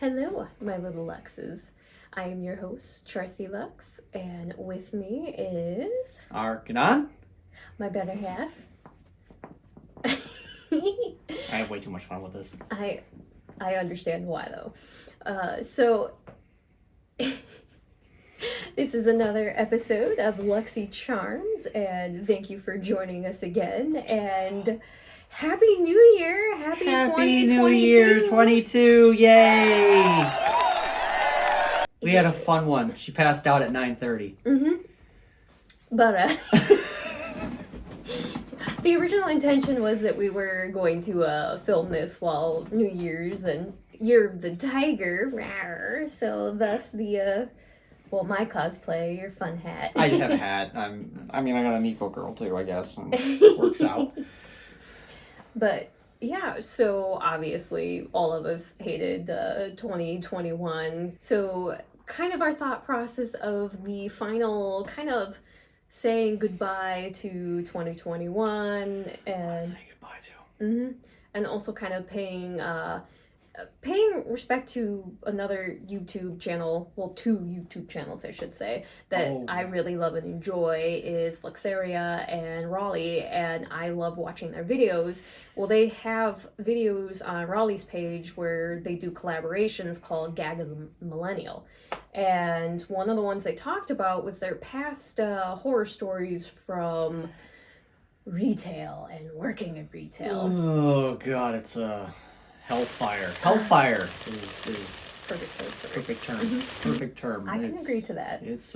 Hello, my little Luxes. I am your host, Charsie Lux, and with me is Archanon. my better half. I have way too much fun with this. I understand why though. So this is another episode of Luxxxy Charms, and thank you for joining us again. And Happy New Year! Happy 2022! New Year 22! Yay! We had a fun one. She passed out at 9:30. Mm-hmm. But the original intention was that we were going to film this while New Year's and Year of the Tiger, rawr. So thus the my cosplay, your fun hat. I just have a hat. I got an eco girl too, I guess. Works out. But yeah, so obviously all of us hated 2021. So kind of our thought process of the final kind of saying goodbye to 2021 and say goodbye to. Mm-hmm, and also kind of paying respect to another YouTube channel, well, two YouTube channels, I should say, that I really love and enjoy is Luxeria and Roly, and I love watching their videos. Well, they have videos on Roly's page where they do collaborations called Gag of the Millennial. And one of the ones they talked about was their past horror stories from retail and working in retail. Oh, God, it's Hellfire. Hellfire is perfect term. Mm-hmm. Perfect term. I can agree to that. It's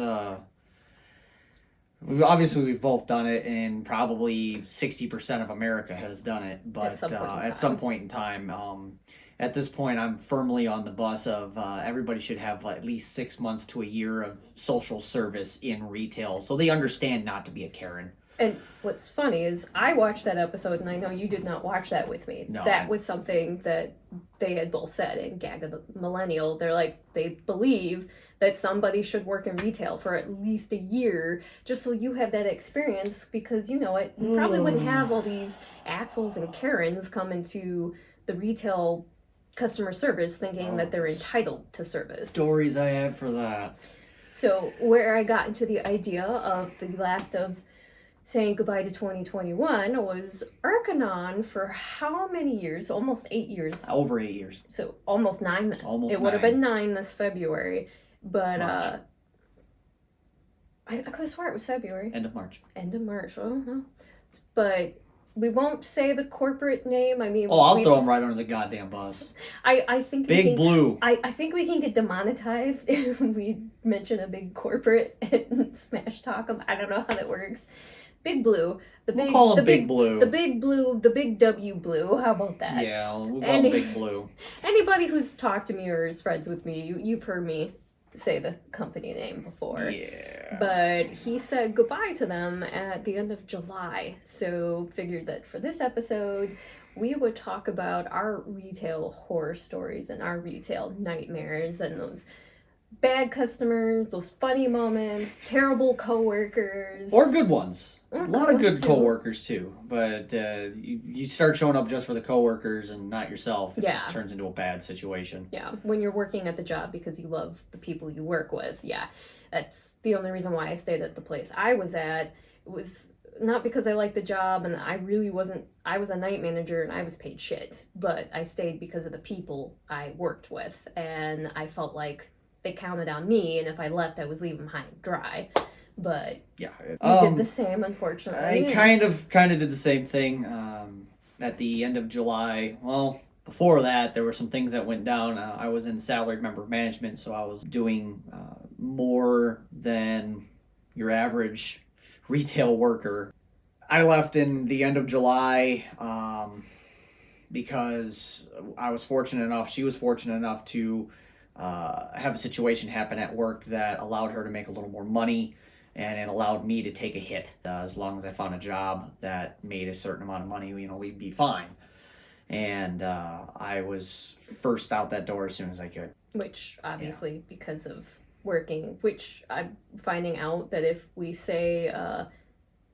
we've both done it, and probably 60% of America has done it. But at some point in time, at this point, I'm firmly on the bus of everybody should have at least 6 months to a year of social service in retail, so they understand not to be a Karen. And what's funny is I watched that episode, and I know you did not watch that with me. No. That was something that they had both said in Gag of the Millennial. They're like, they believe that somebody should work in retail for at least a year just so you have that experience, because you know it. You probably wouldn't have all these assholes and Karens come into the retail customer service thinking that they're entitled to service. Stories I had for that. So where I got into the idea of the last of saying goodbye to 2021 was Archanon for how many years? Almost 8 years. Over 8 years. So almost 9 then. It would have been 9 this February. But I could have sworn it was February. End of March. End of March. Oh, but we won't say the corporate name. I mean, I'll throw them right under the goddamn bus. I think Big Blue. I think we can get demonetized if we mention a big corporate and smash talk them. I don't know how that works. Big Blue. We'll call him Big Blue. The Big Blue, the Big W Blue. How about that? Yeah, we'll call him Big Blue. Anybody who's talked to me or is friends with me, you've heard me say the company name before. Yeah. But he said goodbye to them at the end of July. So figured that for this episode, we would talk about our retail horror stories and our retail nightmares and those bad customers, those funny moments, terrible coworkers. Or good ones. A lot of good too. coworkers too. But you start showing up just for the coworkers and not yourself. It just turns into a bad situation. Yeah, when you're working at the job because you love the people you work with. Yeah, that's the only reason why I stayed at the place I was at. It was not because I liked the job, and I really wasn't. I was a night manager and I was paid shit. But I stayed because of the people I worked with, and I felt like they counted on me, and if I left, I was leaving high and dry. But yeah, you did the same, unfortunately. I kind of did the same thing at the end of July. Well, before that, there were some things that went down. I was in salaried member management, so I was doing more than your average retail worker. I left in the end of July because I was fortunate enough, she was fortunate enough to have a situation happen at work that allowed her to make a little more money, and it allowed me to take a hit. As long as I found a job that made a certain amount of money, we'd be fine. And I was first out that door as soon as I could. Which, obviously, because of working, which I'm finding out that if we say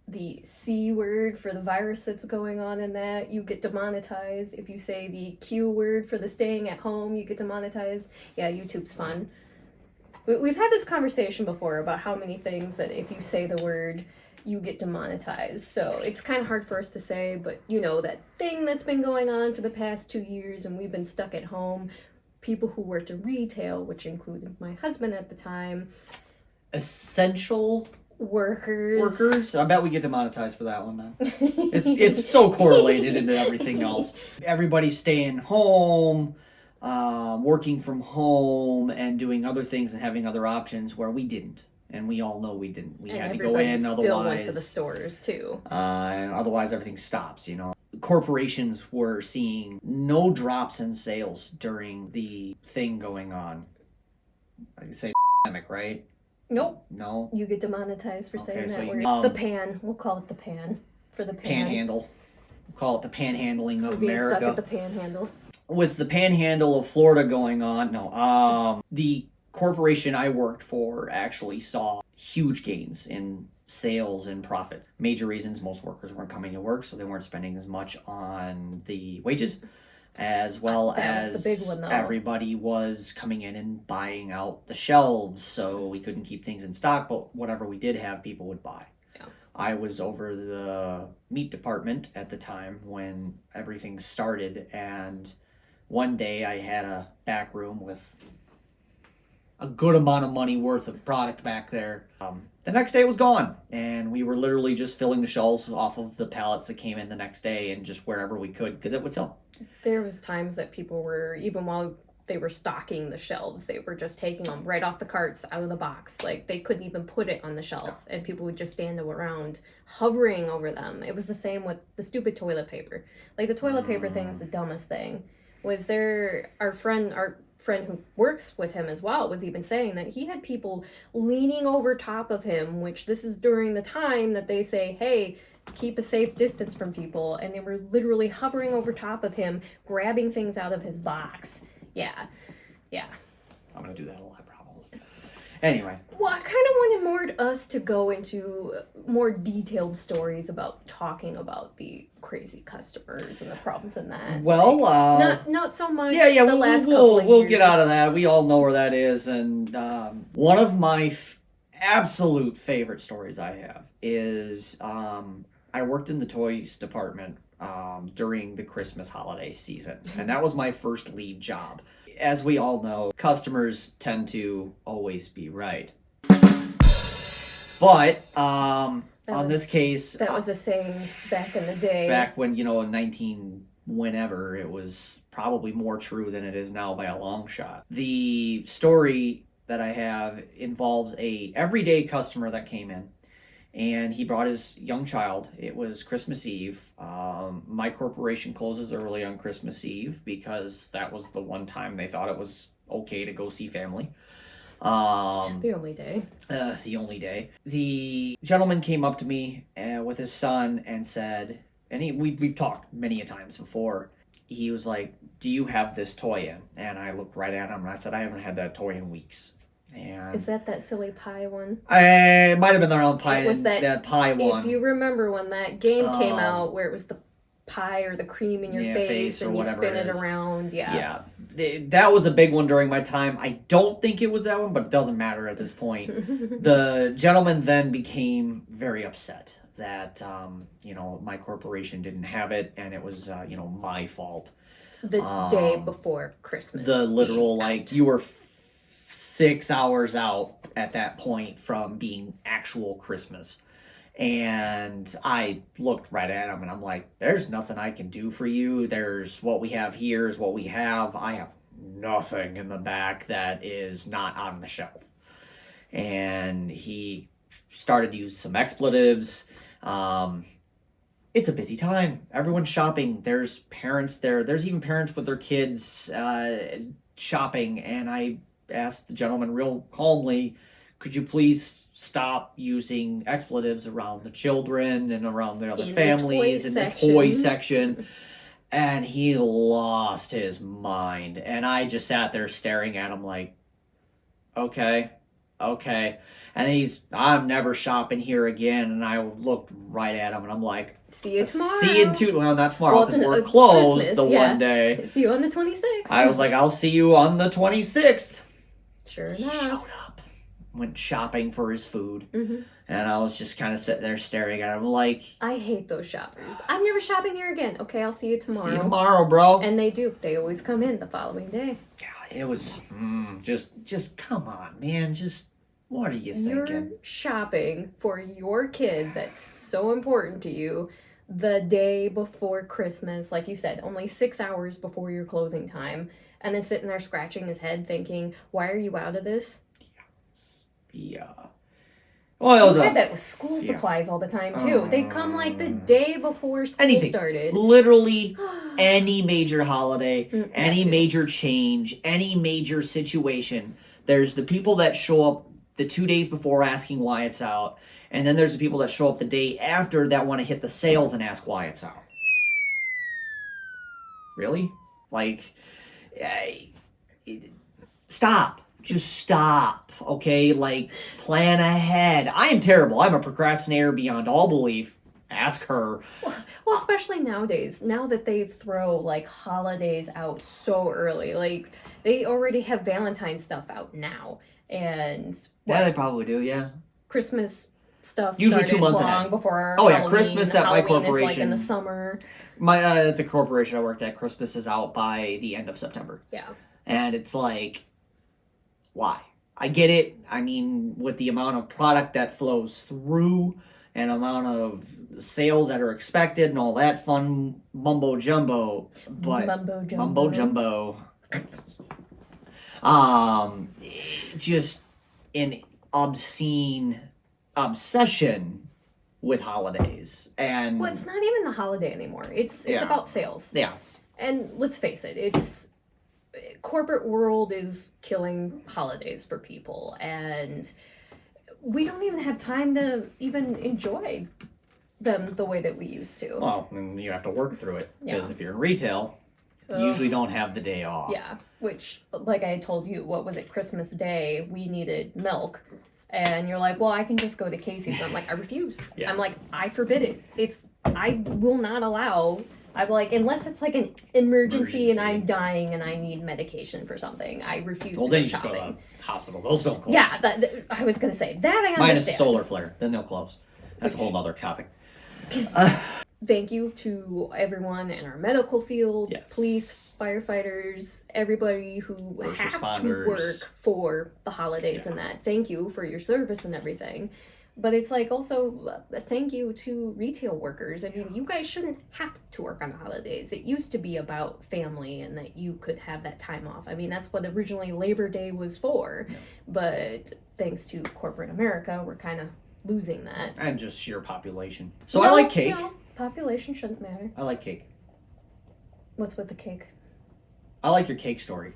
the C word for the virus that's going on in that, you get demonetized. If you say the Q word for the staying at home, you get demonetized. Yeah, YouTube's fun. We've had this conversation before about how many things that if you say the word, you get demonetized. So it's kind of hard for us to say, but you know, that thing that's been going on for the past 2 years and we've been stuck at home, people who worked in retail, which included my husband at the time. Essential workers. I bet we get demonetized for that one then. It's so correlated into everything else. Everybody's staying home, working from home, and doing other things and having other options where we didn't. And we all know we didn't. We had to go in, otherwise still went to the stores too. And otherwise everything stops, you know. Corporations were seeing no drops in sales during the thing going on. I say pandemic, right? Nope. No. You get demonetized for saying that word. The pan. We'll call it the pan. For the pan. Panhandle. We'll call it the panhandling of being America. Stuck at the panhandle. With the panhandle of Florida going on, the corporation I worked for actually saw huge gains in sales and profits. Major reasons: most workers weren't coming to work, so they weren't spending as much on the wages, as well as the big one, though. Everybody was coming in and buying out the shelves, so we couldn't keep things in stock, but whatever we did have, people would buy. Yeah. I was over the meat department at the time when everything started, and one day I had a back room with a good amount of money worth of product back there. The next day it was gone, and we were literally just filling the shelves off of the pallets that came in the next day and just wherever we could, because it would sell. There was times that people were, even while they were stocking the shelves, they were just taking them right off the carts, out of the box. Like, they couldn't even put it on the shelf, and people would just stand around hovering over them. It was the same with the stupid toilet paper. Like, the toilet paper thing is the dumbest thing. Was there, our friend who works with him as well was even saying that he had people leaning over top of him, which this is during the time that they say, hey, keep a safe distance from people, and they were literally hovering over top of him, grabbing things out of his box. Yeah. I'm gonna do that a lot, probably. Anyway. Well, I kind of wanted us to go into more detailed stories about talking about the crazy customers and the problems in that. Well, not so much. Yeah. We'll years. get out of that. We all know where that is, and one of my absolute favorite stories I have is I worked in the toys department during the Christmas holiday season, and that was my first lead job. As we all know, customers tend to always be right. But this case, that was a saying back in the day. Back when, in 19 whenever, it was probably more true than it is now by a long shot. The story that I have involves a everyday customer that came in, and he brought his young child. It was Christmas Eve. My corporation closes early on Christmas Eve because that was the one time they thought it was okay to go see family. The only day. The only day. The gentleman came up to me with his son and said, and we've talked many a times before. He was like, "Do you have this toy in?" And I looked right at him and I said, "I haven't had that toy in weeks." And is that silly pie one? It might have been their own pie. It was that pie one. If you remember when that game came out, where it was the pie or the cream in your face and you spin it around. Yeah, that was a big one during my time. I don't think it was that one, but it doesn't matter at this point. The gentleman then became very upset that my corporation didn't have it, and it was my fault. The day before Christmas. The literal you were 6 hours out at that point from being actual Christmas. And I looked right at him and I'm like, "There's nothing I can do for you. There's what we have here is what we have. I have nothing in the back that is not on the shelf." And he started to use some expletives. It's a busy time. Everyone's shopping. There's parents there. There's even parents with their kids shopping. And I asked the gentleman real calmly, "Could you please stop using expletives around the children and around the other families in the toy section?" And he lost his mind. And I just sat there staring at him like, "Okay, okay. And I'm never shopping here again. And I looked right at him and I'm like, see you tomorrow. See you too. Well, not tomorrow because we're Christmas, closed one day. See you on the 26th. I was like, I'll see you on the 26th. Sure enough. He showed up. Went shopping for his food. Mm-hmm. And I was just kind of sitting there staring at him like... I hate those shoppers. I'm never shopping here again. Okay, I'll see you tomorrow. See you tomorrow, bro. And they do. They always come in the following day. Yeah, it was... just come on, man. Just... What are you thinking? You're shopping for your kid that's so important to you the day before Christmas, like you said, only 6 hours before your closing time, and then sitting there scratching his head thinking, why are you out of this? Yeah. Well, I had that with school supplies all the time, too. They come like the day before school started. Literally any major holiday, any major change, any major situation. There's the people that show up the 2 days before asking why it's out. And then there's the people that show up the day after that want to hit the sales and ask why it's out. Really? Like, stop. Just stop, okay? Like, plan ahead. I am terrible. I'm a procrastinator beyond all belief. Ask her. Well, especially nowadays. Now that they throw, like, holidays out so early. Like, they already have Valentine's stuff out now. And... Yeah, they probably do, yeah. Christmas stuff usually started 2 months long ahead. before Oh, yeah, Halloween. Christmas at my Halloween corporation. is, like, in the summer. The corporation I worked at, Christmas is out by the end of September. Yeah. And it's like... Why? I get it. I mean, with the amount of product that flows through and amount of sales that are expected and all that fun mumbo jumbo, but mumbo jumbo. Just an obscene obsession with holidays. And well, it's not even the holiday anymore. It's about sales. Yeah. And let's face it, corporate world is killing holidays for people, and we don't even have time to even enjoy them the way that we used to. Well, and you have to work through it, because if you're in retail, you usually don't have the day off. Yeah, which, like I told you, what was it, Christmas Day, we needed milk, and you're like, well, I can just go to Casey's. I'm like, I refuse. Yeah. I'm like, I forbid it. I will not allow... I'm like, unless it's like an emergency and I'm dying and I need medication for something, I refuse to go shopping. Well, then you just go to the hospital. Those don't close. Yeah, I was going to say, that I understand. Minus a solar flare. Then they'll close. That's a whole other topic. Thank you to everyone in our medical field, police, firefighters, everybody who has to work for the holidays and that. Thank you for your service and everything. But it's like also a thank you to retail workers. I mean, you guys shouldn't have to work on the holidays. It used to be about family and that you could have that time off. I mean, that's what originally Labor Day was for. Yeah. But thanks to corporate America, we're kind of losing that. And just sheer population. So I like cake. Population shouldn't matter. I like cake. What's with the cake? I like your cake story.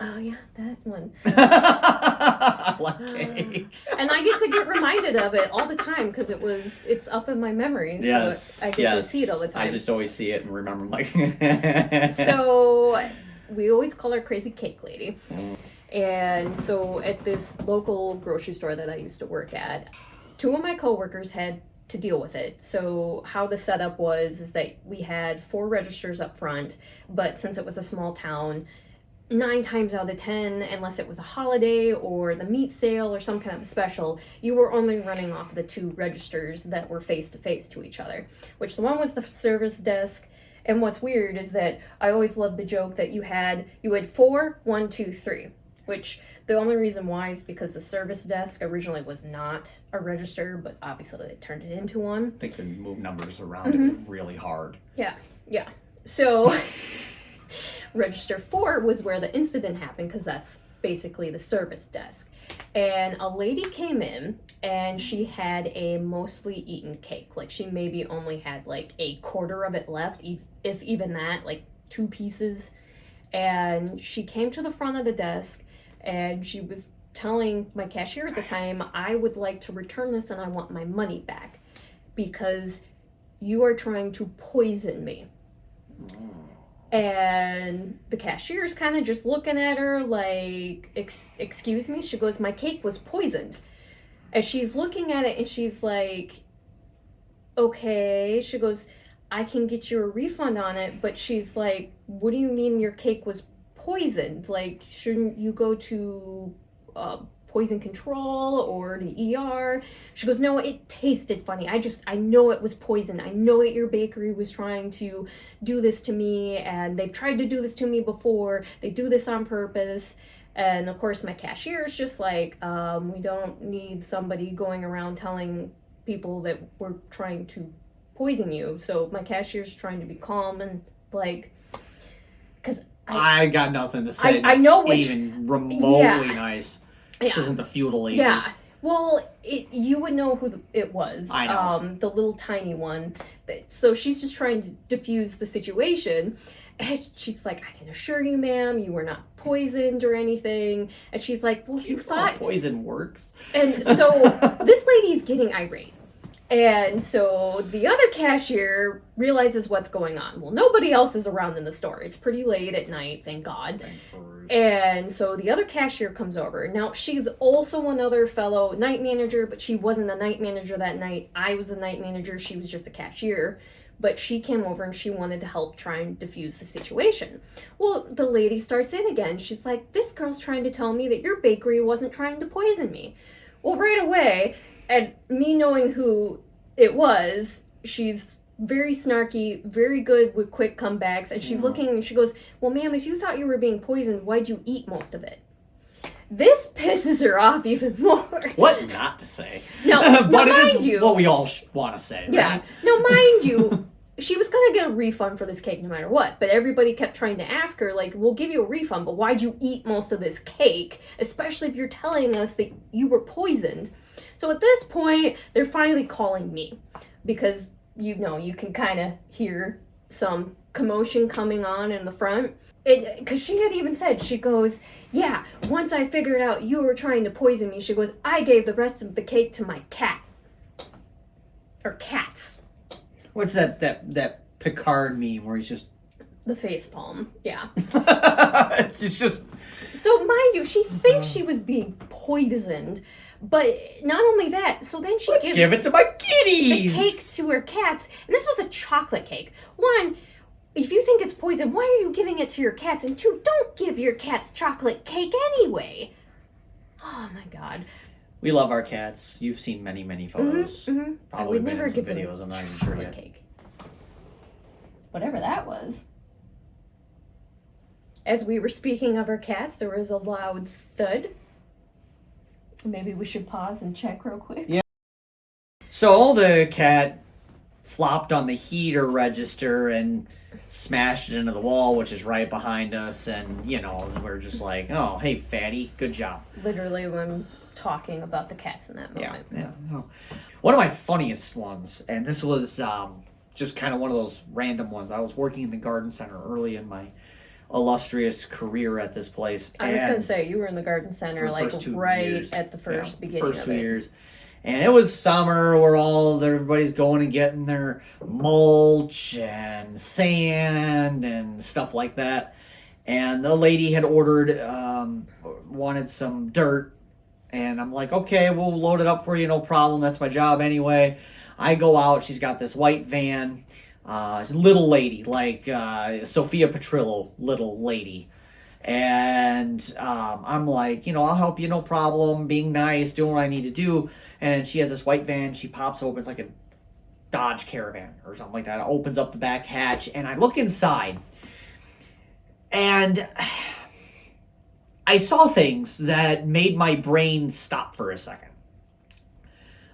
Oh, yeah, that one. I like cake. And I get reminded of it all the time because it's up in my memories. Yes, so I get to see it all the time. I just always see it and remember, like... So, we always call her Crazy Cake Lady. And so, at this local grocery store that I used to work at, 2 of my coworkers had to deal with it. So how the setup was is that we had 4 registers up front, but since it was a small town, 9 times out of 10, unless it was a holiday or the meat sale or some kind of special, you were only running off the 2 registers that were face to face to each other, which the one was the service desk. And what's weird is that I always loved the joke that you had 4, 1, 2, 3, which the only reason why is because the service desk originally was not a register, but obviously they turned it into one. They could move numbers around really hard. Yeah. So Register 4 was where the incident happened because that's basically the service desk. And a lady came in and she had a mostly eaten cake. Like she maybe only had like a quarter of it left, if even that, like 2 pieces. And she came to the front of the desk and she was telling my cashier at the time, I would like to return this and I want my money back because you are trying to poison me. And the cashier's kind of just looking at her like, excuse me? She goes, my cake was poisoned. And she's looking at it and she's like, okay. She goes, I can get you a refund on it. But she's like, what do you mean your cake was poisoned? Like, shouldn't you go to poison control or the ER? She goes, no, it tasted funny. I know it was poison. I know that your bakery was trying to do this to me, and they've tried to do this to me before. They do this on purpose. And of course, my cashier is just like, we don't need somebody going around telling people that we're trying to poison you. So my cashier's trying to be calm and like, because I got nothing to say. I know which, even remotely nice. This isn't the feudal ages. Yeah. Well, you would know who it was. I know. The little tiny one. So she's just trying to diffuse the situation. And she's like, I can assure you, ma'am, you were not poisoned or anything. And she's like, well, you thought poison works. And so this lady's getting irate. And so the other cashier realizes what's going on. Well, nobody else is around in the store. It's pretty late at night, thank God. And so the other cashier comes over. Now, she's also another fellow night manager, but she wasn't the night manager that night. I was the night manager. She was just a cashier. But she came over and she wanted to help try and diffuse the situation. Well, the lady starts in again. She's like, this girl's trying to tell me that your bakery wasn't trying to poison me. Well, right away, and me knowing who it was, she's very snarky, very good with quick comebacks, and she's looking and she goes, well, ma'am, if you thought you were being poisoned, why'd you eat most of it? This pisses her off even more. What not to say? Now, but now it mind is you, what we all want to say, right? Yeah. Now, mind you, she was going to get a refund for this cake no matter what, but everybody kept trying to ask her, like, we'll give you a refund, but why'd you eat most of this cake? Especially if you're telling us that you were poisoned. So at this point, they're finally calling me because, you know, you can kind of hear some commotion coming on in the front. Because she had even said, she goes, yeah, once I figured out you were trying to poison me, she goes, I gave the rest of the cake to my cat. Or cats. What's that Picard meme where he's just... The face palm, yeah. it's just... So mind you, she thinks she was being poisoned. But not only that, so then she gives give it to my kitties! The cake to her cats. And this was a chocolate cake. One, if you think it's poison, why are you giving it to your cats? And two, don't give your cats chocolate cake anyway. Oh my God. We love our cats. You've seen many, many photos. Mm-hmm. Probably I would been never in some give videos. I'm not even sure yet. Cake. Whatever that was. As we were speaking of our cats, there was a loud thud. Maybe we should pause and check real quick. Yeah. So the cat flopped on the heater register and smashed it into the wall, which is right behind us. And, you know, we're just like, oh, hey, fatty, good job. Literally when talking about the cats in that moment. Yeah. No. One of my funniest ones, and this was just kind of one of those random ones. I was working in the garden center early in my illustrious career at this place. I was gonna say you were in the garden center like right at the beginning first of 2 it. years, and it was summer where everybody's going and getting their mulch and sand and stuff like that. And the lady had ordered wanted some dirt, and I'm like, okay, we'll load it up for you, no problem. That's my job anyway. I go out. She's got this white van. Little lady, like Sophia Petrillo, little lady. And I'm like, you know, I'll help you, no problem, being nice, doing what I need to do. And she has this white van. She pops open, it's like a Dodge Caravan or something like that. It opens up the back hatch, and I look inside. And I saw things that made my brain stop for a second.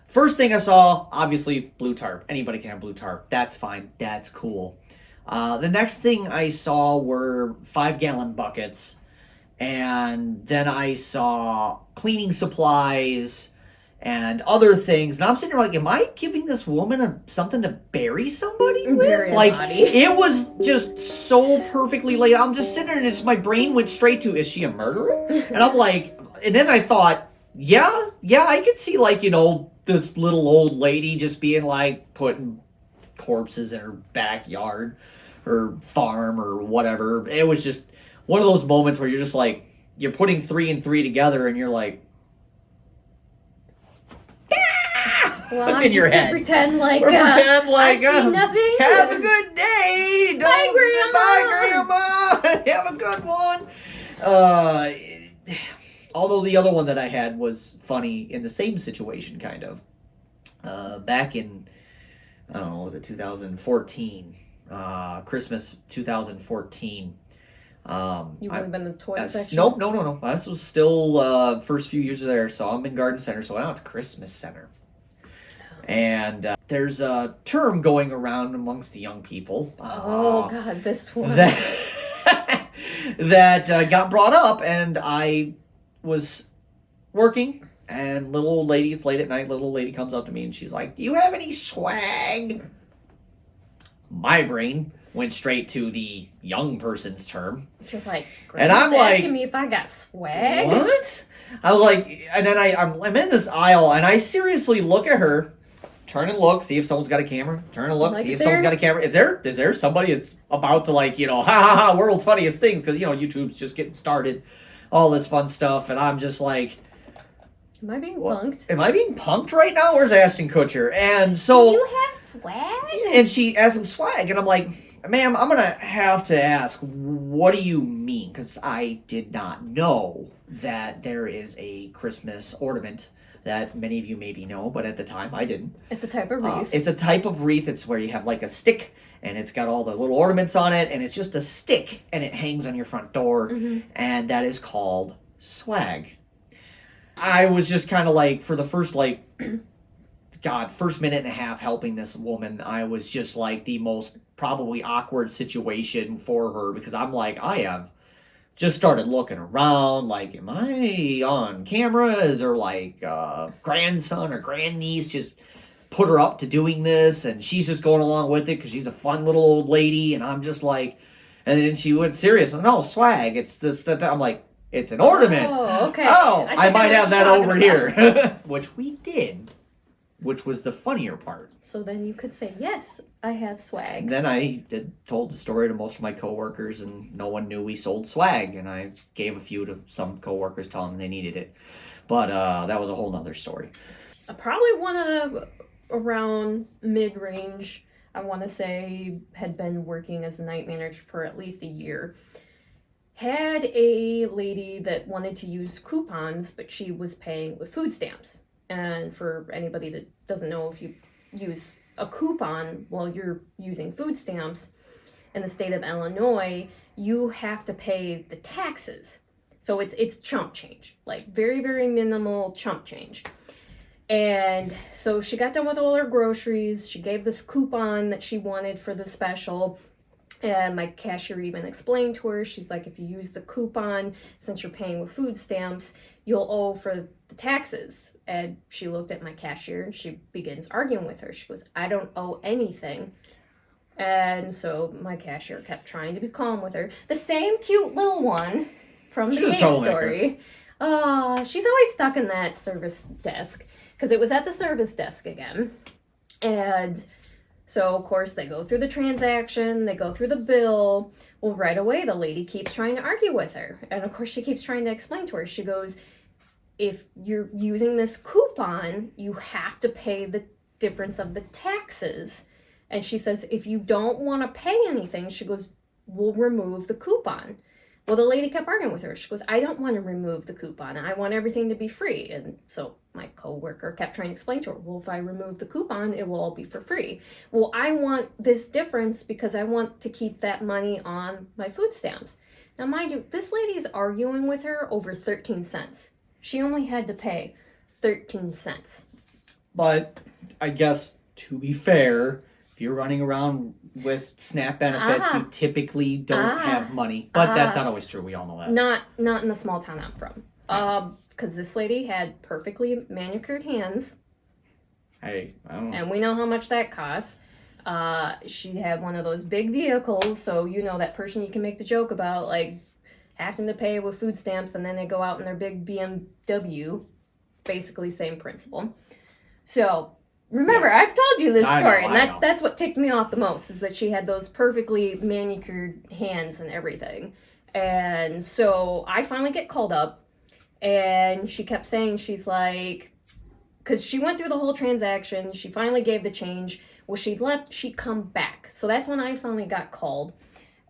First thing I saw, obviously, blue tarp. Anybody can have blue tarp. That's fine. That's cool. The next thing I saw were 5-gallon buckets. And then I saw cleaning supplies and other things. And I'm sitting there like, am I giving this woman something to bury somebody with? Like, it was just so perfectly laid out. I'm just sitting there and my brain went straight to, is she a murderer? And I'm like, and then I thought, yeah, I could see, like, you know, this little old lady just being like putting corpses in her backyard her farm or whatever. It was just one of those moments where you're just like, you're putting 3 and 3 together and you're like, well, I'm in your just head. Gonna pretend like, I see nothing. Have a good day. Bye, Grandma. Bye, Grandma. Have a good one. Although the other one that I had was funny in the same situation, kind of. Back in, I don't know, was it 2014? Christmas 2014. You would have been the toy section? Nope, no. This was still first few years there, so I'm in Garden Center, so now it's Christmas Center. And there's a term going around amongst the young people. Oh, God, this one. That got brought up, and I was working, and little old lady, it's late at night, little old lady comes up to me, and she's like, do you have any swag? My brain went straight to the young person's term. You're like, and I'm like, asking me if I got swag? What? I was like, and then I'm in this aisle, and I seriously look at her, turn and look, see if someone's got a camera. Turn and look, like, see if someone's got a camera. Is there somebody that's about to, like, you know, ha, world's funniest things, because, you know, YouTube's just getting started, all this fun stuff, and I'm just like, am I being punked? Am I being punked right now? Where's Ashton Kutcher? And so, do you have swag? And she asked him swag, and I'm like, ma'am, I'm gonna have to ask, what do you mean? Because I did not know that there is a Christmas ornament that many of you maybe know, but at the time I didn't. It's a type of wreath. It's a type of wreath. It's where you have like a stick, and it's got all the little ornaments on it, and it's just a stick, and it hangs on your front door, and that is called swag. I was just kind of like, for the first, like, first minute and a half helping this woman, I was just like the most probably awkward situation for her, because I'm like, I have just started looking around, like, am I on camera? Is there like a grandson or grandniece just put her up to doing this, and she's just going along with it because she's a fun little old lady, and I'm just like, and then she went serious, no, swag, it's this, that. I'm like, it's an ornament. Oh, okay. Oh, I might have that over here. Which we did, which was the funnier part. So then you could say, yes, I have swag. And then I told the story to most of my coworkers, and no one knew we sold swag, and I gave a few to some coworkers telling them they needed it. But that was a whole nother story. Probably one of around mid-range, I want to say, had been working as a night manager for at least a year. Had a lady that wanted to use coupons, but she was paying with food stamps. And for anybody that doesn't know, if you use a coupon while you're using food stamps in the state of Illinois, you have to pay the taxes. So it's chump change, like very, very minimal chump change. And so she got done with all her groceries. She gave this coupon that she wanted for the special. And my cashier even explained to her, she's like, if you use the coupon, since you're paying with food stamps, you'll owe for the taxes. And she looked at my cashier and she begins arguing with her. She goes, I don't owe anything. And so my cashier kept trying to be calm with her. The same cute little one from the cake story. She's always stuck in that service desk, because it was at the service desk again. And so, of course, they go through the transaction, they go through the bill. Well, right away, the lady keeps trying to argue with her. And, of course, she keeps trying to explain to her. She goes, if you're using this coupon, you have to pay the difference of the taxes. And she says, if you don't want to pay anything, she goes, we'll remove the coupon. Well, the lady kept arguing with her. She goes, I don't want to remove the coupon. I want everything to be free. And so my coworker kept trying to explain to her, well, if I remove the coupon, it will all be for free. Well, I want this difference because I want to keep that money on my food stamps. Now, mind you, this lady is arguing with her over 13 cents. She only had to pay 13 cents. But I guess, to be fair, if you're running around with SNAP benefits, you typically don't have money. But that's not always true. We all know that. Not in the small town I'm from. Because this lady had perfectly manicured hands. Hey, I don't know. And we know how much that costs. She had one of those big vehicles, so you know that person you can make the joke about, like, having to pay with food stamps, and then they go out in their big BMW. Basically, same principle. So Remember, Yeah. I've told you this I story, know, and I know. that's what ticked me off the most, is that she had those perfectly manicured hands and everything. And so I finally get called up, and she kept saying, she's like, because she went through the whole transaction, she finally gave the change. Well, she left, she'd come back. So that's when I finally got called.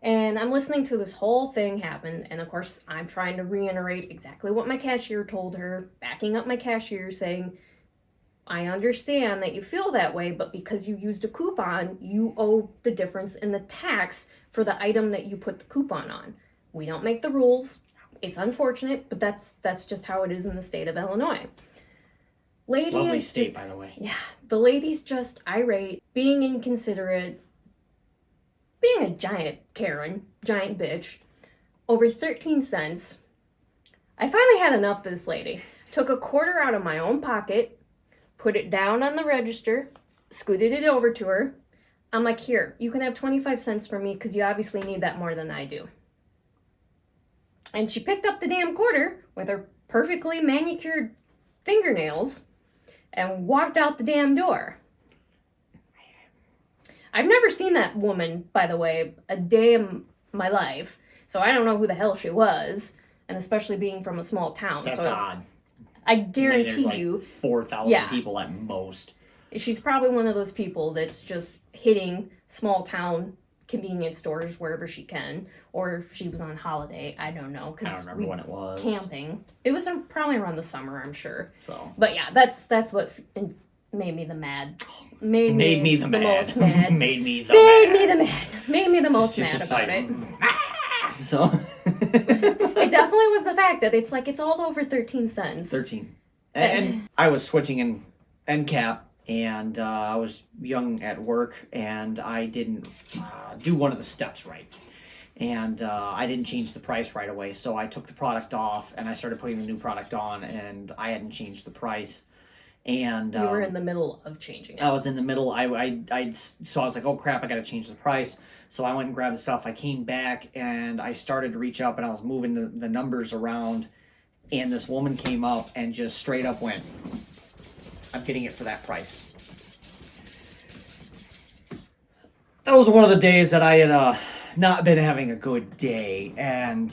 And I'm listening to this whole thing happen, and of course, I'm trying to reiterate exactly what my cashier told her, backing up my cashier, saying, I understand that you feel that way, but because you used a coupon, you owe the difference in the tax for the item that you put the coupon on. We don't make the rules. It's unfortunate, but that's just how it is in the state of Illinois. Lady Lovely is state, just, by the way. yeah, the lady's just irate, being inconsiderate, being a giant Karen, giant bitch, over 13 cents. I finally had enough of this lady. Took a quarter out of my own pocket, put it down on the register, scooted it over to her. I'm like, here, you can have 25 cents from me because you obviously need that more than I do. And she picked up the damn quarter with her perfectly manicured fingernails and walked out the damn door. I've never seen that woman, by the way, a day in my life, so I don't know who the hell she was, and especially being from a small town. That's so odd. I There's guarantee like you, 4,000 Yeah. people at most. she's probably one of those people that's just hitting small town convenience stores wherever she can, or if she was on holiday, I don't know, I don't because remember we when it was. camping. It was probably around the summer, I'm sure. So But yeah, that's what made me the mad. Made me the mad. most mad. Made me the Made mad. me the mad. Made me the most It's mad just about like, it. So It definitely was the fact that it's all over 13 cents. 13. And I was switching in end cap, and I was young at work, and I didn't do one of the steps right. And I didn't change the price right away, so I took the product off, and I started putting the new product on, and I hadn't changed the price. And You were in the middle of changing it. I was in the middle. So I was like, oh crap, I got to change the price. So I went and grabbed the stuff. I came back and I started to reach up and I was moving the numbers around. And this woman came up and just straight up went, I'm getting it for that price. That was one of the days that I had not been having a good day. And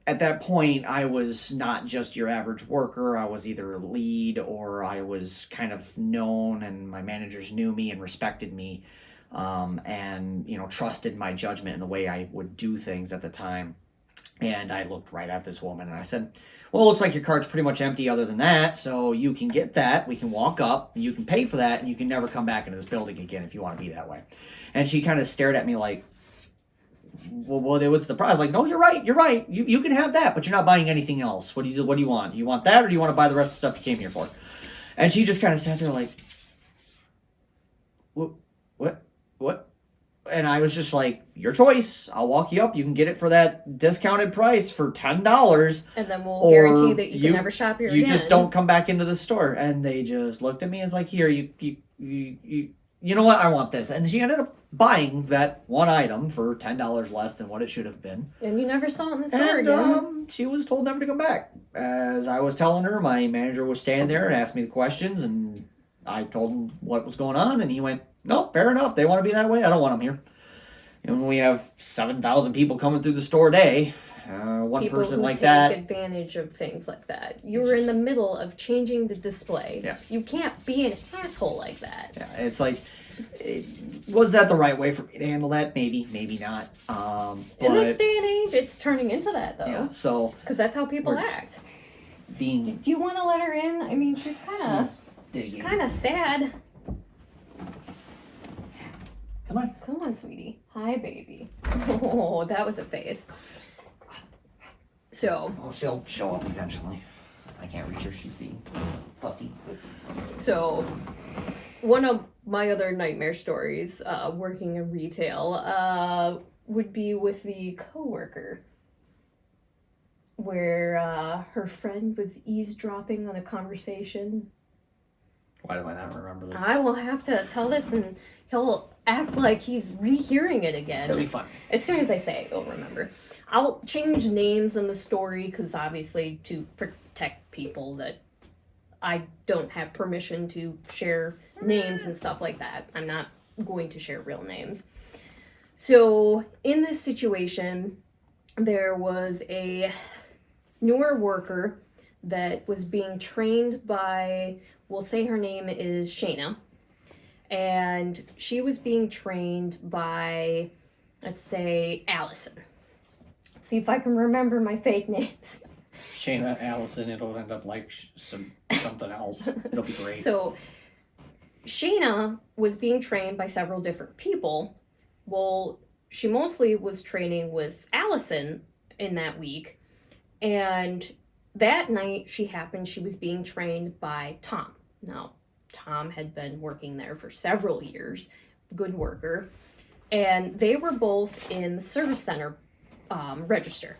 at that point, I was not just your average worker. I was either a lead or I was kind of known, and my managers knew me and respected me, and trusted my judgment in the way I would do things at the time. And I looked right at this woman and I said, well, it looks like your cart's pretty much empty other than that, so you can get that, we can walk up, you can pay for that, and you can never come back into this building again if you want to be that way. And she kind of stared at me like, well, it was the price. Like, no, you're right. You can have that, but you're not buying anything else. What do you want? Do you want that, or do you want to buy the rest of the stuff you came here for? And she just kind of sat there like, what? And I was just like, your choice. I'll walk you up. You can get it for that discounted price for $10. And then we'll guarantee that you can never shop here again. You just don't come back into the store. And they just looked at me as like, here, you know what? I want this. And she ended up buying that one item for $10 less than what it should have been. And you never saw it in the store again. She was told never to come back. As I was telling her, my manager was standing there and asked me the questions, and I told him what was going on, and he went, no, fair enough. They want to be that way. I don't want them here. And when we have 7,000 people coming through the store a day, one people person who like take that. advantage of things like that. You were in the middle of changing the display. Yeah. You can't be an asshole like that. Yeah, it's like, was that the right way for me to handle that? Maybe, maybe not. In this day and age, it's turning into that though. Yeah, so Because that's how people act. being Do you want to let her in? I mean, she's digging. kind of sad. Come on, sweetie. Hi, baby. Oh, that was a face. So. Oh, she'll show up eventually. I can't reach her. She's being fussy. So, one of my other nightmare stories, working in retail, would be with the coworker, where her friend was eavesdropping on a conversation. Why do I not remember this? I will have to tell this, and he'll act like he's rehearing it again. It'll be fun. As soon as I say it, you'll remember. I'll change names in the story, because obviously to protect people that I don't have permission to share names and stuff like that. I'm not going to share real names. So in this situation, there was a newer worker that was being trained by, we'll say her name is Shayna, and she was being trained by, let's say, Allison. Let's see if I can remember my fake names. Shayna, Allison, it'll end up like something else. It'll be great. So Shayna was being trained by several different people. Well, she mostly was training with Allison in that week, and that night she was being trained by Tom. Now, Tom had been working there for several years, good worker, and they were both in the service center register.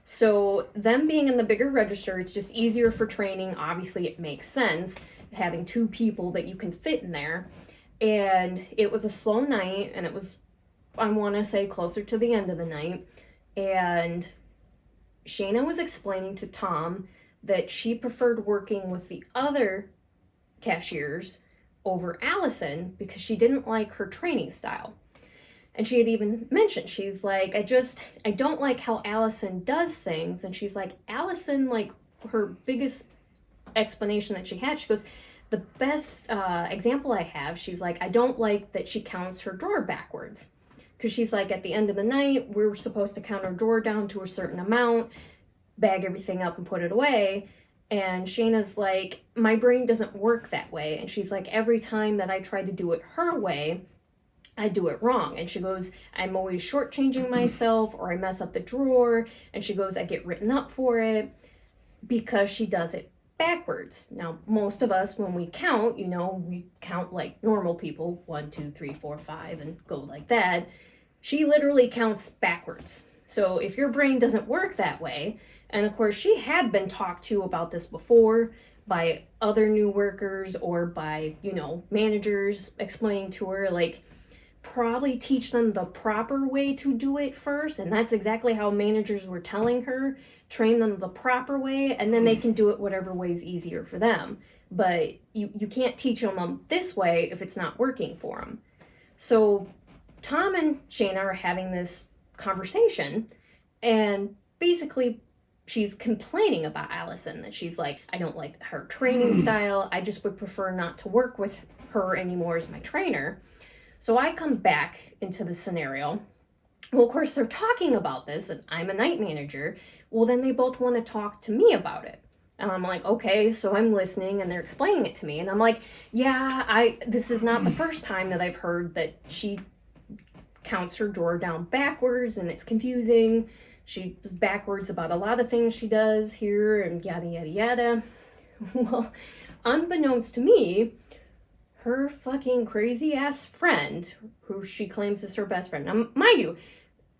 So them being in the bigger register, it's just easier for training. Obviously, it makes sense having two people that you can fit in there. And it was a slow night, and it was, I want to say, closer to the end of the night. And Shayna was explaining to Tom that she preferred working with the other cashiers over Allison because she didn't like her training style. And she had even mentioned, she's like, I don't like how Allison does things. And she's like, Allison, like, her biggest explanation that she had, she goes, the best example I have, she's like, I don't like that she counts her drawer backwards. Because she's like, at the end of the night, we're supposed to count our drawer down to a certain amount, bag everything up and put it away. And Shayna's like, my brain doesn't work that way. And she's like, every time that I try to do it her way, I do it wrong. And she goes, I'm always shortchanging myself, or I mess up the drawer. And she goes, I get written up for it because she does it backwards. Now, most of us, when we count, we count like normal people, 1, 2, 3, 4, 5, and go like that. She literally counts backwards. So if your brain doesn't work that way, and of course she had been talked to about this before by other new workers or by, managers explaining to her, like, probably teach them the proper way to do it first. And that's exactly how managers were telling her, train them the proper way, and then they can do it whatever way is easier for them. But you can't teach them this way if it's not working for them. So Tom and Shayna are having this conversation, and basically she's complaining about Allison, that she's like, I don't like her training style. I just would prefer not to work with her anymore as my trainer. So I come back into the scenario. Well, of course, they're talking about this, and I'm a night manager. Well, then they both want to talk to me about it. And I'm like, okay, so I'm listening, and they're explaining it to me. And I'm like, yeah, this is not the first time that I've heard that she counts her drawer down backwards, and it's confusing. She's backwards about a lot of things she does here, and yada, yada, yada. Well, unbeknownst to me, her fucking crazy ass friend, who she claims is her best friend. Now, mind you,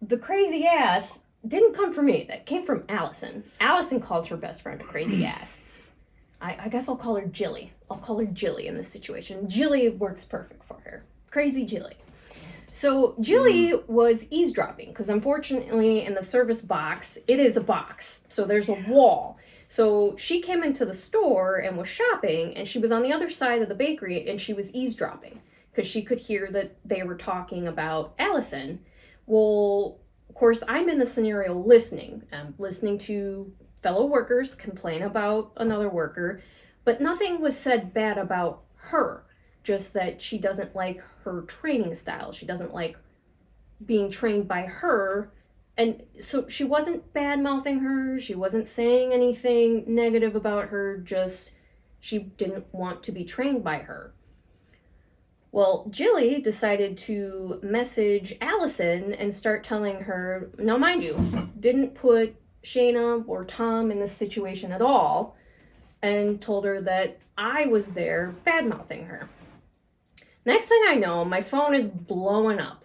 the crazy ass didn't come from me. That came from Allison. Allison calls her best friend a crazy ass. I guess I'll call her Jilly. I'll call her Jilly in this situation. Jilly works perfect for her. Crazy Jilly. So Jilly was eavesdropping, because unfortunately in the service box, it is a box. So there's a wall. So she came into the store and was shopping, and she was on the other side of the bakery, and she was eavesdropping because she could hear that they were talking about Allison. Well, of course, I'm in the scenario listening. I'm listening to fellow workers complain about another worker, but nothing was said bad about her, just that she doesn't like her training style. She doesn't like being trained by her. And so she wasn't bad-mouthing her, she wasn't saying anything negative about her, just she didn't want to be trained by her. Well, Jilly decided to message Allison and start telling her, now mind you, didn't put Shayna or Tom in this situation at all, and told her that I was there bad-mouthing her. Next thing I know, my phone is blowing up.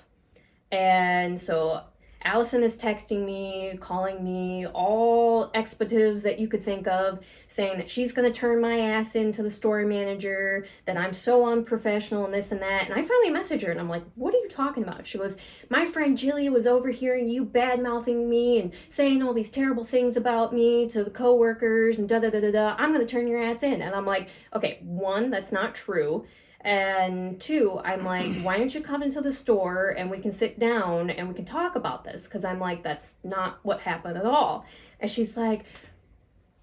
And so Allison is texting me, calling me, all expletives that you could think of, saying that she's going to turn my ass into the store manager, that I'm so unprofessional and this and that. And I finally message her and I'm like, what are you talking about? She goes, my friend Jilly was overhearing you bad-mouthing me and saying all these terrible things about me to the coworkers and da-da-da-da-da. I'm going to turn your ass in. And I'm like, okay, one, that's not true. And 2, I'm like, why don't you come into the store and we can sit down and we can talk about this? Because I'm like, that's not what happened at all. And she's like,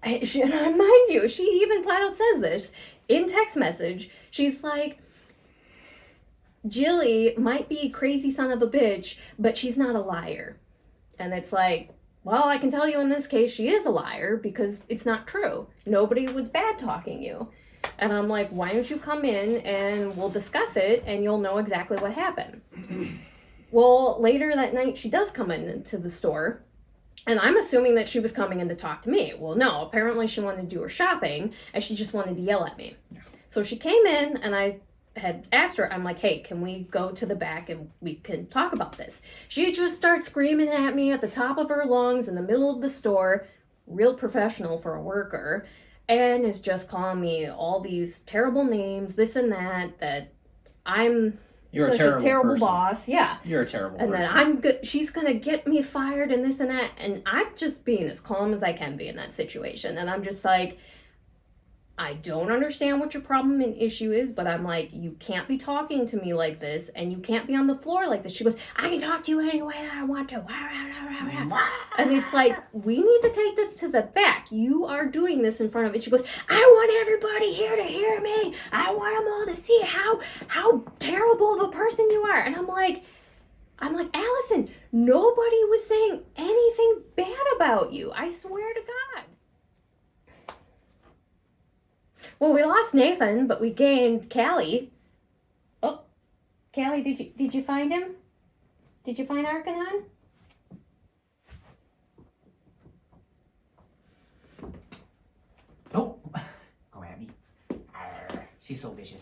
and mind you, she even flat out says this in text message. She's like, Jilly might be a crazy son of a bitch, but she's not a liar. And it's like, well, I can tell you in this case, she is a liar because it's not true. Nobody was bad talking you. And I'm like, why don't you come in and we'll discuss it and you'll know exactly what happened. Well, later that night, she does come into the store. And I'm assuming that she was coming in to talk to me. Well, no, apparently she wanted to do her shopping and she just wanted to yell at me. So she came in and I had asked her, I'm like, hey, can we go to the back and we can talk about this? She just starts screaming at me at the top of her lungs in the middle of the store, real professional for a worker, and is just calling me all these terrible names, this and that I'm You're such a terrible person. boss. Yeah. You're a terrible and person. then I'm good. She's gonna get me fired and this and that. And I'm just being as calm as I can be in that situation. And I'm just like, I don't understand what your problem and issue is, but I'm like, you can't be talking to me like this and you can't be on the floor like this. She goes, I can talk to you any way I want to. And it's like, we need to take this to the back. You are doing this in front of it. She goes, I want everybody here to hear me. I want them all to see how terrible of a person you are. And I'm like, Allison, nobody was saying anything bad about you. I swear to God. Well, we lost Nathan, but we gained Callie. Oh, Callie, did you find him? Did you find Archanon? Oh, go at me. She's so vicious.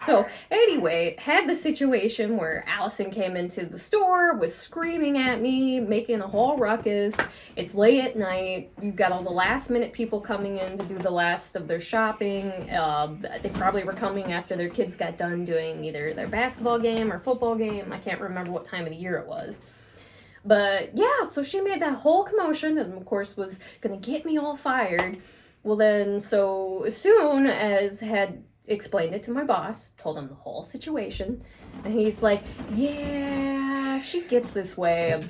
So, anyway, had the situation where Allison came into the store, was screaming at me, making a whole ruckus. It's late at night. You've got all the last minute people coming in to do the last of their shopping. They probably were coming after their kids got done doing either their basketball game or football game. I can't remember what time of the year it was. But yeah, so she made that whole commotion and, of course, was going to get me all fired. Well, then, so as soon as had explained it to my boss, told him the whole situation, and he's like, yeah, she gets this way.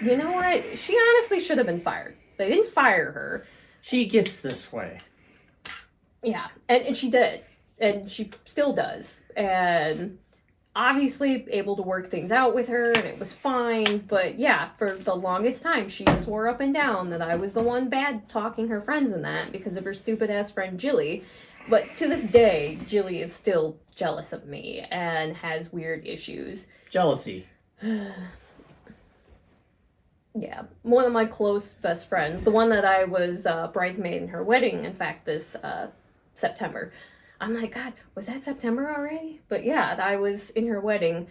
You know what? She honestly should have been fired. They didn't fire her. She gets this way. Yeah, and she did. And she still does. And obviously able to work things out with her, and it was fine. But yeah, for the longest time, she swore up and down that I was the one bad talking her friends and that because of her stupid-ass friend Jilly. But to this day, Jilly is still jealous of me and has weird issues. Jealousy. Yeah, one of my close best friends, the one that I was bridesmaid in her wedding, in fact, this September. I'm like, God, was that September already? But yeah, I was in her wedding.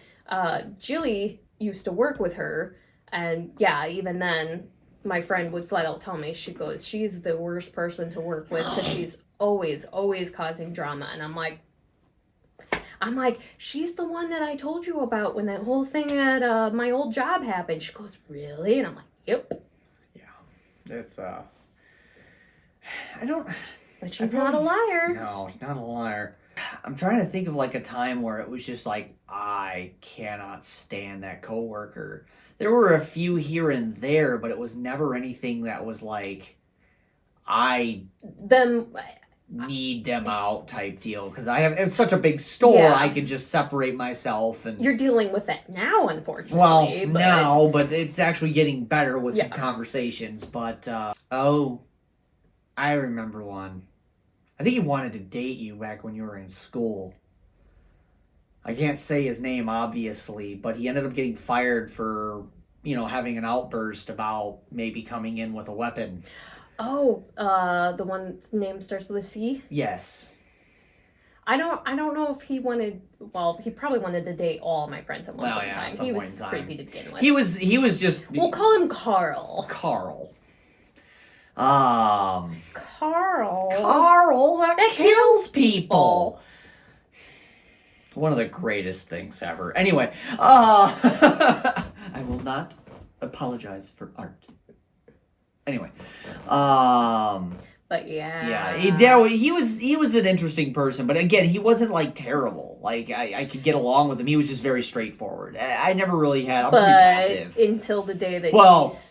Jilly used to work with her, and yeah, even then, my friend would flat out tell me, she goes, she's the worst person to work with because she's always causing drama. And I'm like, she's the one that I told you about when that whole thing at my old job happened. She goes, really? And I'm like, yep. Yeah, it's I don't. But she's not a liar. No, she's not a liar. I'm trying to think of like a time where it was just like, I cannot stand that coworker. There were a few here and there, but it was never anything that was like, I need them out type deal. Because it's such a big store, yeah. I can just separate myself. And you're dealing with that now, unfortunately. Well, now, but it's actually getting better with some conversations. But, I remember one. I think he wanted to date you back when you were in school. I can't say his name, obviously, but he ended up getting fired for, having an outburst about maybe coming in with a weapon. Oh, the one's name starts with a C? Yes. I don't know if he wanted, well, he probably wanted to date all my friends at one point in time. He was creepy to begin with. He was just... We'll call him Carl. Carl, that kills people. One of the greatest things ever. Anyway, I will not apologize for art. Anyway, But yeah. He was an interesting person, but again, he wasn't like terrible. Like I could get along with him. He was just very straightforward. I never really had. I'm pretty passive. Until the day that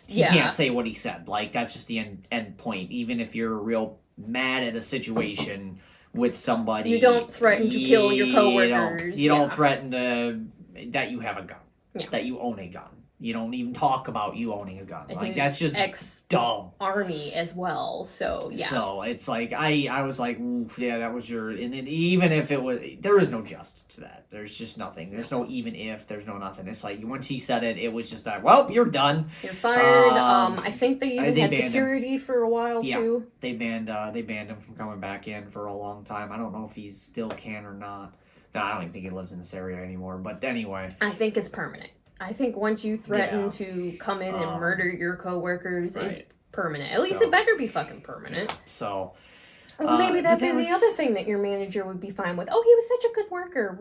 he can't say what he said. Like that's just the end point. Even if you're real mad at a situation with somebody, you don't threaten to kill your coworkers. You don't threaten that you have a gun. Yeah. That you own a gun. You don't even talk about you owning a gun. And like that's just dumb. Army as well. So yeah. So it's like I was like, yeah, that was your. And even if it was, there is no justice to that. There's just nothing. There's no even if. There's no nothing. It's like once he said it was just like, well, you're done. You're fired. I think they even had security for a while too. They banned him from coming back in for a long time. I don't know if he still can or not. No, I don't even think he lives in this area anymore. But anyway, I think it's permanent. I think once you threaten to come in and murder your coworkers, it's permanent. At least it better be fucking permanent. So, maybe that'd be the other thing that your manager would be fine with. Oh, he was such a good worker.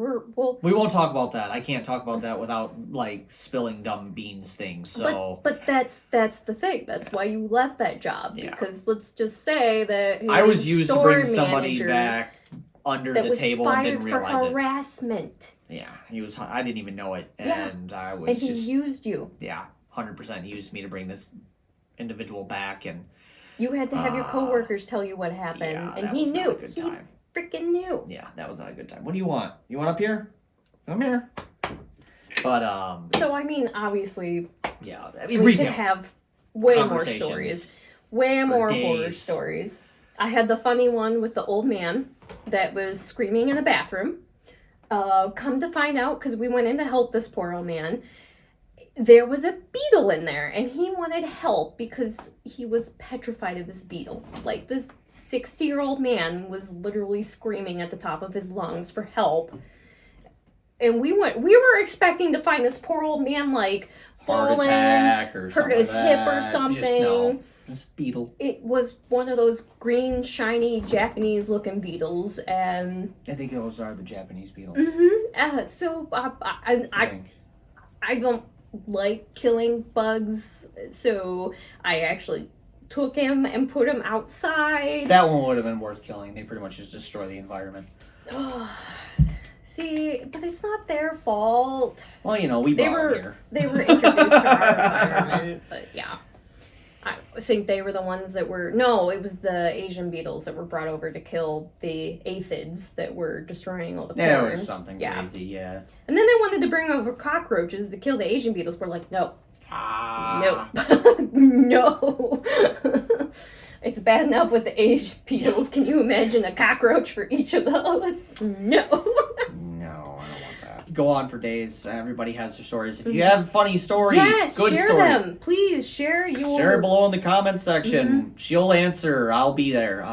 We won't talk about that. I can't talk about that without like spilling dumb beans things. So, but that's the thing. That's why you left that job because let's just say that I was used to bring somebody back under the table and didn't realize it. For harassment. Yeah, he was. I didn't even know it, and I was. And he used you. Yeah, 100% used me to bring this individual back, and you had to have your coworkers tell you what happened, and he knew. Not a good time. He freaking knew. Yeah, that was not a good time. What do you want? You want up here? Come here. But So I mean, obviously. Yeah, we could have way more stories, way more horror stories. I had the funny one with the old man that was screaming in the bathroom. Come to find out, because we went in to help this poor old man, there was a beetle in there, and he wanted help because he was petrified of this beetle. Like, this 60-year-old man was literally screaming at the top of his lungs for help. And we were expecting to find this poor old man, like, fallen, hurt his hip or something. This beetle. It was one of those green, shiny, Japanese-looking beetles, and I think those are the Japanese beetles. So I don't like killing bugs, so I actually took him and put him outside. That one would have been worth killing. They pretty much just destroy the environment. See, but it's not their fault. Well, you know, we brought them here. They were introduced to our environment, but yeah. I think they were the ones that were... No, it was the Asian beetles that were brought over to kill the aphids that were destroying all the corn. There was something crazy, yeah. And then they wanted to bring over cockroaches to kill the Asian beetles. We're like, no. Stop. No. No. It's bad enough with the Asian beetles. Can you imagine a cockroach for each of those? No. Go on for days. Everybody has their stories. If you have funny stories, good share story, them. Please share it below in the comments section. She'll answer. I'll be there.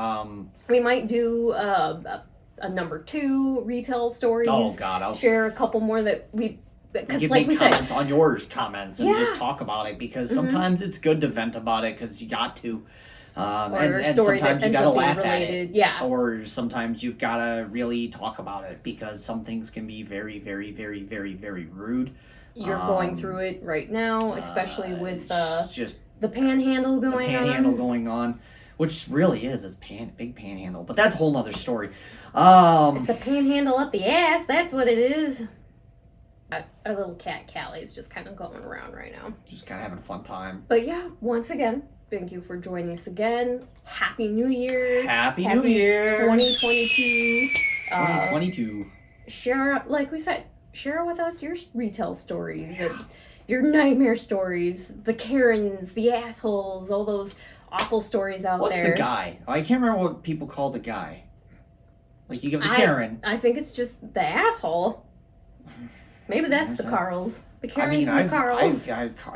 We might do a number 2 retail stories. Oh God, I'll share a couple more that we. Because like we comments on your comments and just talk about it because sometimes it's good to vent about it because you got to. And sometimes you gotta laugh at it. Yeah. Or sometimes you've gotta really talk about it because some things can be very, very, very, very, very rude. You're going through it right now, especially with just the panhandle going on. Which really is big panhandle, but that's a whole nother story. It's a panhandle up the ass. That's what it is. Our little cat Callie is just kind of going around right now. Just kind of having a fun time. But yeah, once again, thank you for joining us again. Happy New Year. Happy New Year. 2022. 2022. Share, like we said, share with us your retail stories and your nightmare stories, the Karens, the assholes, all those awful stories out there. What's the guy? I can't remember what people call the guy. Like you give the Karen. I think it's just the asshole. Maybe that's the Carls. The Karens and the Carls.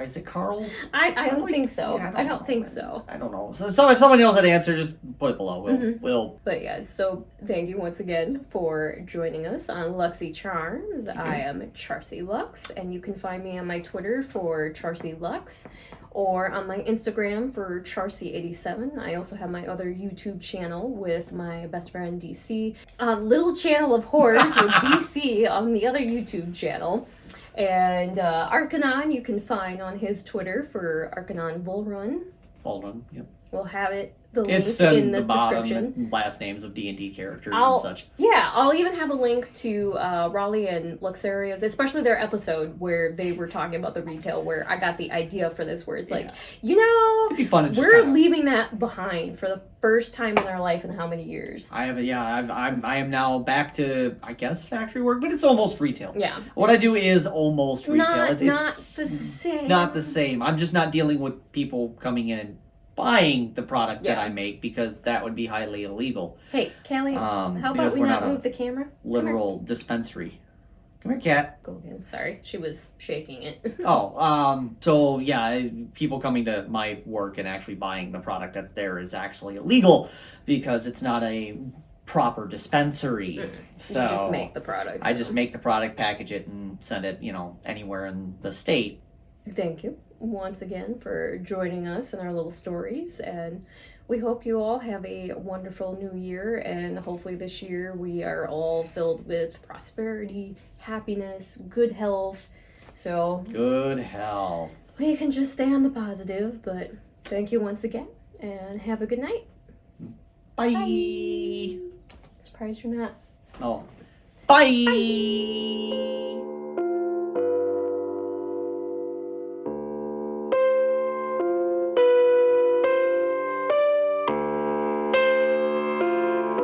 Is it Carl? I don't think so. Yeah, I don't think so. I don't know. So if someone knows that answer, just put it below. We'll. But yeah, so thank you once again for joining us on Luxxxy Charms. I am Charsie Lux, and you can find me on my Twitter for Charsie Lux, or on my Instagram for Charsie87. I also have my other YouTube channel with my best friend DC. Little channel of horrors with DC on the other YouTube channel. And Archanon you can find on his Twitter for Archanon Volrun. Volrun, yep. We'll have the link It's in the bottom description. last names of D&D characters and such. Yeah, I'll even have a link to Roly and Luxeria's, especially their episode where they were talking about the retail, where I got the idea for this, where it's like, It'd be fun to just we're leaving that behind for the first time in our life in how many years? I am now back to, I guess, factory work, but it's almost retail. Yeah. What I do is almost retail. Not It's the same. Not the same. I'm just not dealing with people coming in and buying the product that I make, because that would be highly illegal. Hey, Callie, how about we not move the camera? Literal dispensary. Come here, cat. Go again. Sorry, she was shaking it. So yeah, people coming to my work and actually buying the product that's there is actually illegal because it's not a proper dispensary. So you just make the product. I just make the product, package it, and send it, anywhere in the state. Thank you once again for joining us in our little stories, and we hope you all have a wonderful new year, and hopefully this year we are all filled with prosperity, happiness, good health. So good health. We can just stay on the positive, but thank you once again, and have a good night. Bye. Bye. Surprised you're not. Oh. Bye. Bye.